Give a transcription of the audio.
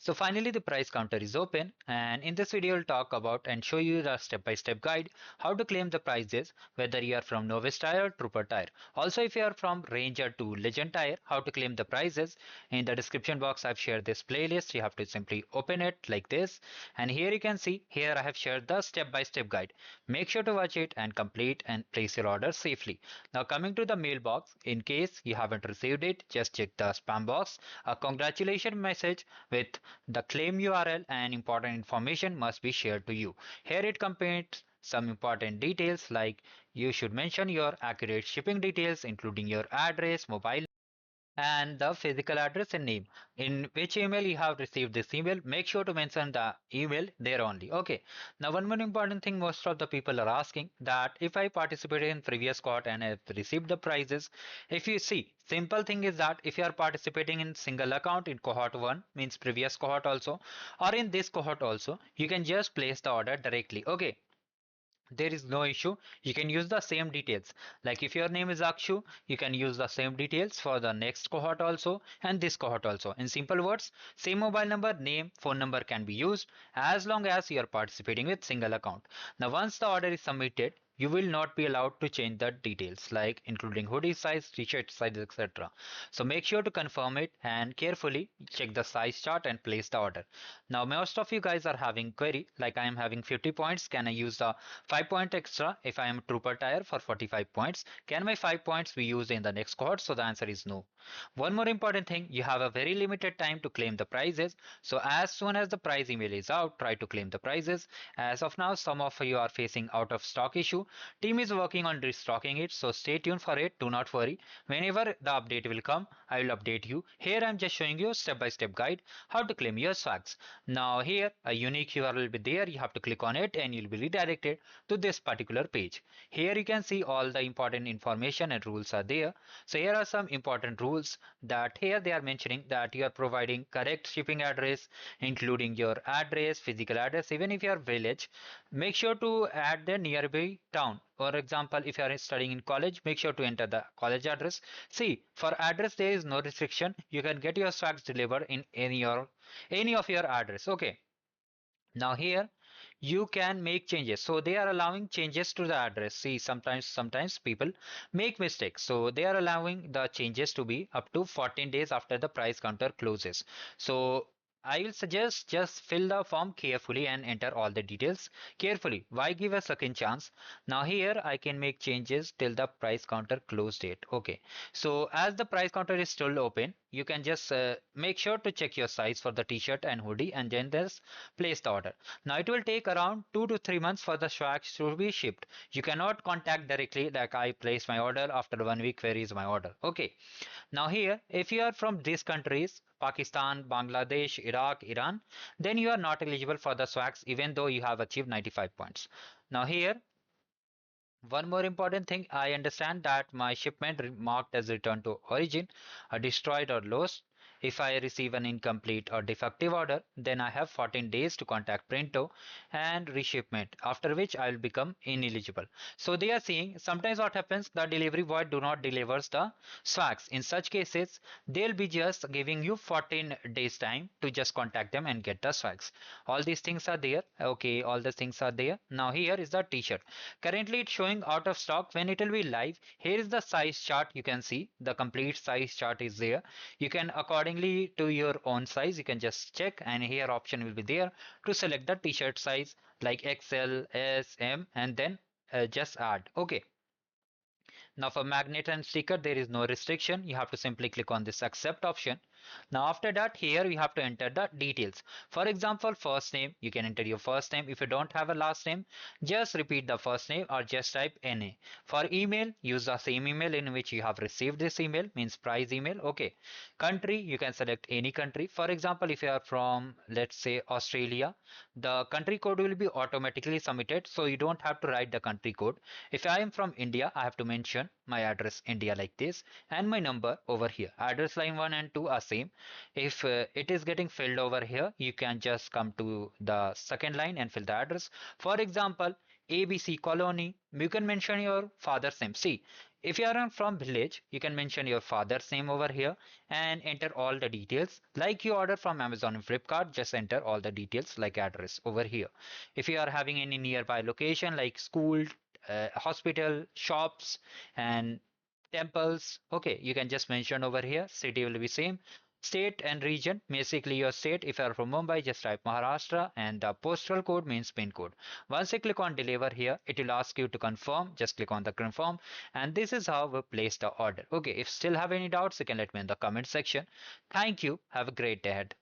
So finally the price counter is open, and in this video I'll talk about and show you the step-by-step guide how to claim the prizes whether you are from novice tier or trooper tier. Also if you are from ranger to legend tier, how to claim the prizes. In the description box I've shared this playlist. You have to simply open it like this, and here you can see here I have shared the step-by-step guide. Make sure to watch it and complete and place your order safely. Now coming to the mailbox, in case you haven't received it, just check the spam box. A congratulations message with the claim URL and important information must be shared to you. Here it contains some important details like you should mention your accurate shipping details including your address, mobile and the physical address and name. In which email you have received this email, make sure to mention the email there only. Okay. Now one more important thing most of the people are asking that if I participated in previous cohort and have received the prizes, if you see, simple thing is that if you are participating in single account in cohort 1 means previous cohort also or in this cohort also, you can just place the order directly. Okay, there is no issue. You can use the same details, like if your name is Akshu, you can use the same details for the next cohort also and this cohort also. In simple words, same mobile number, name, phone number can be used as long as you are participating with single account. Now once the order is submitted, you will not be allowed to change the details like including hoodie size, t-shirt size, etc. So make sure to confirm it and carefully check the size chart and place the order. Now most of you guys are having query like I am having 50 points, can I use the 5 point extra if I am trooper tier for 45 points? Can my 5 points be used in the next cohort? So the answer is no. One more important thing, you have a very limited time to claim the prizes. So as soon as the prize email is out, try to claim the prizes. As of now, some of you are facing out of stock issue. Team is working on restocking it, so stay tuned for it. Do not worry. Whenever the update will come, I will update you. Here I'm just showing you step-by-step guide how to claim your swags. Now here a unique URL will be there. You have to click on it and you'll be redirected to this particular page. Here you can see all the important information and rules are there. So here are some important rules that here they are mentioning that you are providing correct shipping address including your address, physical address. Even if you are village, make sure to add the nearby town. For example, if you are studying in college, make sure to enter the college address. See, for address there is no restriction. You can get your swags delivered in any of your address. Okay. Now here you can make changes, so they are allowing changes to the address. See, sometimes people make mistakes, so they are allowing the changes to be up to 14 days after the price counter closes. So I will suggest just fill the form carefully and enter all the details carefully. Why give a second chance? Now here I can make changes till the price counter close date. Okay, so as the price counter is still open, you can just make sure to check your size for the t-shirt and hoodie and then just place the order. Now it will take around 2 to 3 months for the swags to be shipped. You cannot contact directly like I place my order after 1 week, where is my order? Okay. Now here, if you are from these countries, Pakistan, Bangladesh, Iraq, Iran, then you are not eligible for the swags even though you have achieved 95 points. Now here, one more important thing, I understand that my shipment marked as return to origin, destroyed or lost. If I receive an incomplete or defective order, then I have 14 days to contact Printo and reshipment, after which I will become ineligible. So they are saying sometimes what happens, the delivery boy do not delivers the swags. In such cases, they'll be just giving you 14 days time to just contact them and get the swags. All these things are there. Okay, all the things are there. Now here is the t-shirt. Currently it's showing out of stock. When it will be live, here is the size chart. You can see the complete size chart is there. You can accordingly to your own size, you can just check, and here option will be there to select the t-shirt size like XL, S, M, and then just add. Okay. Now for magnet and sticker, there is no restriction. You have to simply click on this accept option. Now after that, here you have to enter the details. For example, first name, you can enter your first name. If you don't have a last name, just repeat the first name or just type NA. For email, use the same email in which you have received this email, means prize email. Okay. Country, you can select any country. For example, if you are from, let's say, Australia, the country code will be automatically submitted. So you don't have to write the country code. If I am from India, I have to mention my address India like this and my number over here. Address line 1 and 2 are same. If it is getting filled over here, you can just come to the second line and fill the address. For example, ABC colony, you can mention your father's name. See, If you are from village, you can mention your father's name over here and enter all the details. Like you order from Amazon and Flipkart, just enter all the details like address over here. If you are having any nearby location like school, hospital, shops, and temples, okay, you can just mention over here. City will be same. State and region, basically your state. If you are from Mumbai, just type Maharashtra, and the postal code means pin code. Once you click on deliver here, it will ask you to confirm. Just click on the confirm, and this is how we place the order. Okay, if still have any doubts, you can let me in the comment section. Thank you. Have a great day ahead.